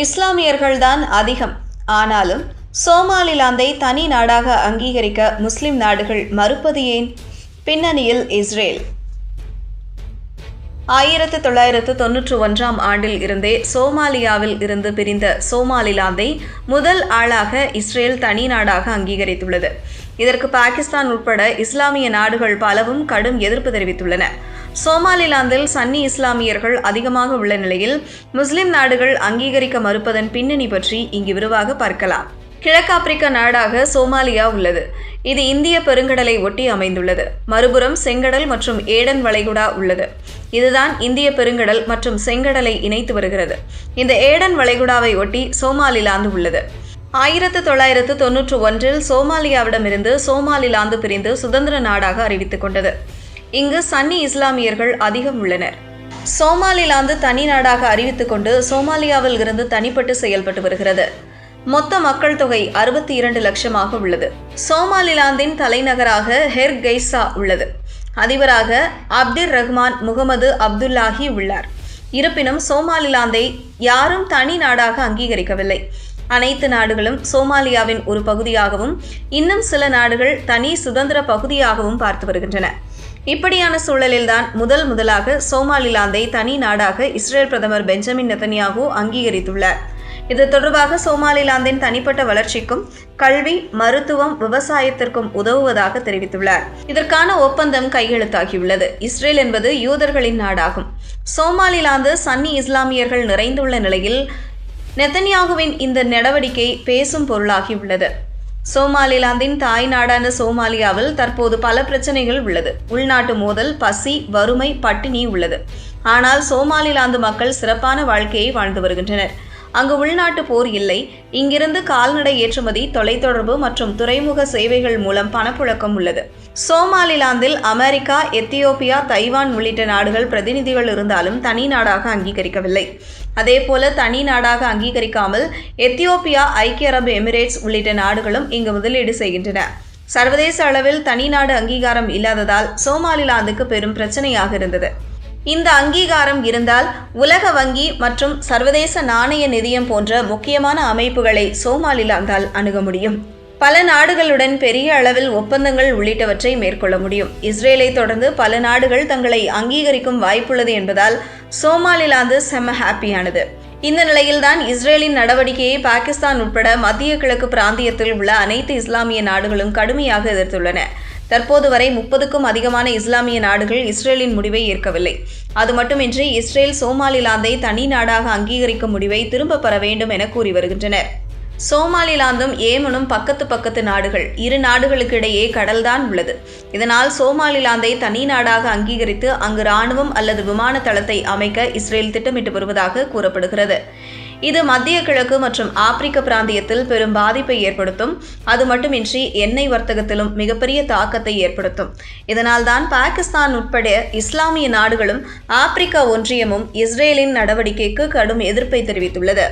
இஸ்லாமியர்கள்தான் அதிகம். ஆனாலும் சோமாலிலாந்தை தனி நாடாக அங்கீகரிக்க முஸ்லிம் நாடுகள் மறுப்பது ஏன்? பின்னணியில் இஸ்ரேல் 1991 ஆண்டில் இருந்தே சோமாலியாவில் இருந்து பிரிந்த சோமாலிலாந்தை முதல் ஆளாக இஸ்ரேல் தனி நாடாக அங்கீகரித்துள்ளது. இதற்கு பாகிஸ்தான் உட்பட இஸ்லாமிய நாடுகள் பலவும் கடும் எதிர்ப்பு தெரிவித்துள்ளன. சோமாலிலாந்தில் சன்னி இஸ்லாமியர்கள் அதிகமாக உள்ள நிலையில் முஸ்லிம் நாடுகள் அங்கீகரிக்க மறுப்பதன் பின்னணி பற்றி இங்கு விரிவாக பார்க்கலாம். கிழக்காப்பிரிக்க நாடாக சோமாலியா உள்ளது. இது இந்திய பெருங்கடலை ஒட்டி அமைந்துள்ளது. மறுபுறம் செங்கடல் மற்றும் ஏடன் வளைகுடா உள்ளது. இதுதான் இந்திய பெருங்கடல் மற்றும் செங்கடலை இணைத்து வருகிறது. இந்த ஏடன் வளைகுடாவை ஒட்டி சோமாலிலாந்து உள்ளது. 1991 சோமாலியாவிடமிருந்து சோமாலிலாந்து பிரிந்து சுதந்திர நாடாக அறிவித்துக் கொண்டது. இங்கு சன்னி இஸ்லாமியர்கள் அதிகம் உள்ளனர். சோமாலிலாந்து தனி நாடாக அறிவித்துக் கொண்டு சோமாலியாவில் இருந்து தனிப்பட்டு செயல்பட்டு வருகிறது. மொத்த மக்கள் தொகை 62 லட்சமாக உள்ளது. சோமாலிலாந்தின் தலைநகராக ஹெர்கெய்சா உள்ளது. அதிபராக அப்துர் ரஹ்மான் முகமது அப்துல்லாஹி உள்ளார். இருப்பினும் சோமாலிலாந்தை யாரும் தனி நாடாக அங்கீகரிக்கவில்லை. அனைத்து நாடுகளும் சோமாலியாவின் ஒரு பகுதியாகவும் இன்னும் சில நாடுகள் தனி சுதந்திர பகுதியாகவும் பார்த்து வருகின்றன. இப்படியான சூழலில்தான் முதலாக சோமாலிலாந்தை தனி நாடாக இஸ்ரேல் பிரதமர் பெஞ்சமின் நெதன்யாகு அங்கீகரித்துள்ளார். இது தொடர்பாக சோமாலிலாந்தின் தனிப்பட்ட வளர்ச்சிக்கும் கல்வி, மருத்துவம், விவசாயத்திற்கும் உதவுவதாக தெரிவித்துள்ளார். இதற்கான ஒப்பந்தம் கையெழுத்தாகியுள்ளது. இஸ்ரேல் என்பது யூதர்களின் நாடாகும். சோமாலிலாந்து சன்னி இஸ்லாமியர்கள் நிறைந்துள்ள நிலையில் நெதன்யாகுவின் இந்த நடவடிக்கை பேசும் பொருளாகியுள்ளது. சோமாலிலாந்தின் தாய் நாடான சோமாலியாவில் தற்போது பல பிரச்சனைகள் உள்ளது. உள்நாட்டு மோதல், பசி, வறுமை, பட்டினி உள்ளது. ஆனால் சோமாலிலாந்து மக்கள் சிறப்பான வாழ்க்கையை வாழ்ந்து வருகின்றனர். அங்கு உள்நாட்டு போர் இல்லை. இங்கிருந்து கால்நடை ஏற்றுமதி, தொலைத்தொடர்பு மற்றும் துறைமுக சேவைகள் மூலம் பணப்புழக்கம் உள்ளது. சோமாலிலாந்தில் அமெரிக்கா, எத்தியோப்பியா, தைவான் உள்ளிட்ட நாடுகள் பிரதிநிதிகள் இருந்தாலும் தனி நாடாக அங்கீகரிக்கவில்லை. அதேபோல தனி நாடாக அங்கீகரிக்காமல் எத்தியோப்பியா, ஐக்கிய அரபு எமிரேட்ஸ் உள்ளிட்ட நாடுகளும் இங்கு முதலீடு செய்கின்றன. சர்வதேச அளவில் தனி நாடு அங்கீகாரம் இல்லாததால் சோமாலிலாந்துக்கு பெரும் பிரச்சனையாக இருந்தது. இந்த அங்கீகாரம் இருந்தால் உலக வங்கி மற்றும் சர்வதேச நாணய நிதியம் போன்ற முக்கியமான அமைப்புகளை சோமாலிலாந்தால் அணுக முடியும். பல நாடுகளுடன் பெரிய அளவில் ஒப்பந்தங்கள் உள்ளிட்டவற்றை மேற்கொள்ள முடியும். இஸ்ரேலை தொடர்ந்து பல நாடுகள் தங்களை அங்கீகரிக்கும் வாய்ப்புள்ளது என்பதால் சோமாலிலாந்து செம்ம ஹாப்பியானது. இந்த நிலையில்தான் இஸ்ரேலின் நடவடிக்கையை பாகிஸ்தான் உட்பட மத்திய கிழக்கு பிராந்தியத்தில் உள்ள அனைத்து இஸ்லாமிய நாடுகளும் கடுமையாக எதிர்த்துள்ளன. தற்போது வரை 30க்கும் அதிகமான இஸ்லாமிய நாடுகள் இஸ்ரேலின் முடிவை ஏற்கவில்லை. அது மட்டுமின்றி இஸ்ரேல் சோமாலிலாந்தை தனி நாடாக அங்கீகரிக்கும் முடிவை திரும்பப் பெற வேண்டும் என கூறி வருகின்றனர். சோமாலிலாந்தும் ஏமனும் பக்கத்து நாடுகள். இரு நாடுகளுக்கு இடையே கடல்தான் உள்ளது. இதனால் சோமாலிலாந்தை தனி நாடாக அங்கீகரித்து அங்கு இராணுவம் அல்லது விமான தளத்தை அமைக்க இஸ்ரேல் திட்டமிட்டு வருவதாக கூறப்படுகிறது. இது மத்திய கிழக்கு மற்றும் ஆப்பிரிக்க பிராந்தியத்தில் பெரும் பாதிப்பை ஏற்படுத்தும். அது மட்டுமின்றி எண்ணெய் வர்த்தகத்திலும் மிகப்பெரிய தாக்கத்தை ஏற்படுத்தும். இதனால்தான் பாகிஸ்தான் உட்பட இஸ்லாமிய நாடுகளும் ஆப்பிரிக்க ஒன்றியமும் இஸ்ரேலின் நடவடிக்கைக்கு கடும் எதிர்ப்பை தெரிவித்துள்ளது.